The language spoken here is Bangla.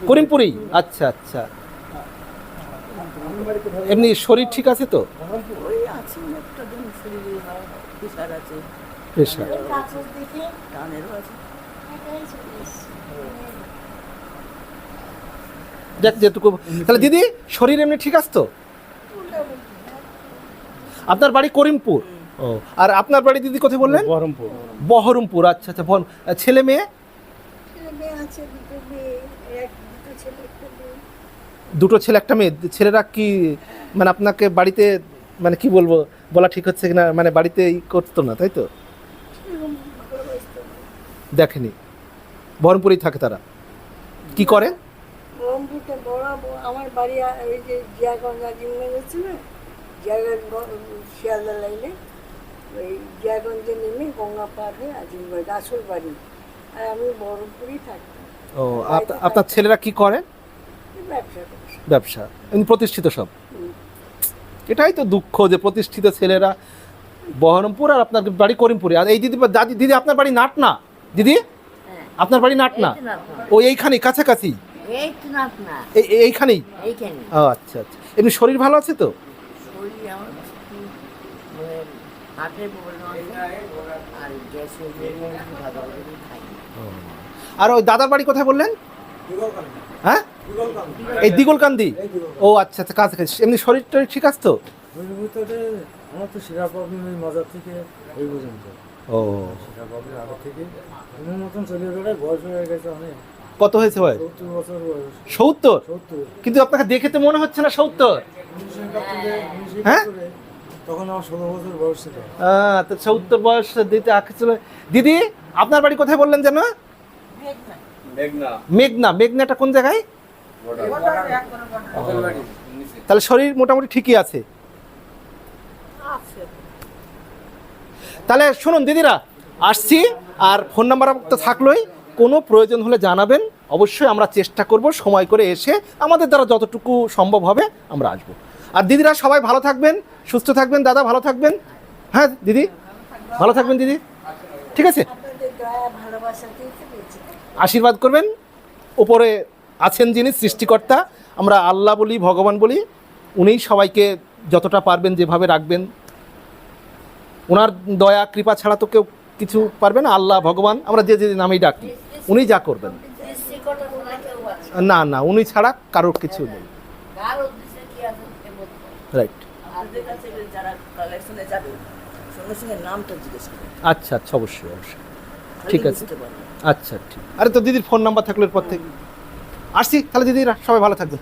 করিমপুরি। আচ্ছা আচ্ছা, এমনি শরীর ঠিক আছে তো? প্রেশার। দেখ যেটুকু। তাহলে দিদি শরীর এমনি ঠিক আছে তো? আপনার বাড়ি করিমপুর? ও, আর আপনার বাড়ি দিদি কোথায় বললেন? বহরমপুর। বহরমপুর, আচ্ছা আচ্ছা। ছেলে মেয়ে? দুটো ছেলে একটা মেয়ে। ছেলেরা কি মানে আপনাকে বাড়িতে মানে কি বলবো, বলা ঠিক হচ্ছে কিনা, মানে বাড়িতে করতো না তাই তো? দেখেনি, বহরমপুরেই থাকে তারা। কি করে? আমার বাড়ি ওই যে জিয়াগঞ্জ আজিমগঞ্জ আছে না, শিয়ালদা লাইনে, ওই জিয়াগঞ্জে নেমে গঙ্গা পার হয়ে আজিমগঞ্জ আসল বাড়ি। আর আমি বহরমপুরেই থাকতাম। ও, আপনার ছেলেরা কি করে? ব্যবসা। ব্যবসা। এমনি প্রতিষ্ঠিত সব? এটাই তো দুঃখ যে প্রতিষ্ঠিত ছেলেরা বহরমপুর আর আপনার বাড়ি করিমপুরে। আর এই দিদি দিদি আপনার বাড়ি নাটনা? দিদি আপনার বাড়ি নাটনা? ও এইখানেই কাছাকাছি? এইখানেই? ও আচ্ছা আচ্ছা। এমনি শরীর ভালো আছে তো? আর ওই দাদার বাড়ি কোথায় বললেন? হ্যাঁ, এই দিগলকান্দি। ও আচ্ছা আচ্ছা, কাছাকাছি। এমনি শরীর টরীর ঠিক আছে তো? আমার তো শিরা প্রবলেম এই মাজার থেকে এই পর্যন্ত। ও, শিরা প্রবলেম আগে থেকে কোনো মতন চলে বেড়ায়, বয়স হয়ে গেছে অনেক। কত হয়েছে বয়স? 70 বছর বয়স। 70? 70। কিন্তু আপনাকে দেখে তো মনে হচ্ছে না 70। হ্যাঁ, তখন আমার 16 বছর বয়স ছিল। তো 70 বয়স দিতে আঁকছিল। দিদি আপনার বাড়ি কোথায় বললেন যেন? মেঘনা। মেঘনাটা কোন জায়গায়? তাহলে শরীর মোটামুটি ঠিকই আছে। তাহলে শুনুন দিদিরা, আসছি। আর ফোন নাম্বার তো থাকলোই, কোনো প্রয়োজন হলে জানাবেন। অবশ্যই আমরা চেষ্টা করব সময় করে এসে আমাদের দ্বারা যতটুকু সম্ভব হবে আমরা আসবো। আর দিদিরা সবাই ভালো থাকবেন, সুস্থ থাকবেন। দাদা ভালো থাকবেন। হ্যাঁ দিদি ভালো থাকবেন। দিদি ঠিক আছে, আশীর্বাদ করবেন। ওপরে আছেন যিনি সৃষ্টিকর্তা, আমরা আল্লাহ বলি, ভগবান বলি, উনিই সবাইকে যতটা পারবেন যেভাবে রাখবেন। ওনার দয়া কৃপা ছাড়া তো কেউ কিছু পারবে না। আল্লাহ, ভগবান, আমরা যে যে নামেই ডাকি, উনি যা করবেন। না না, উনি ছাড়া কারোর কিছু নেই। রাইট। আচ্ছা আচ্ছা, অবশ্যই অবশ্যই, ঠিক আছে। আচ্ছা ঠিক। আরে তো দিদির ফোন নাম্বার থাকলে এরপর থেকে আসছি। তাহলে দিদিরা সবাই ভালো থাকবেন।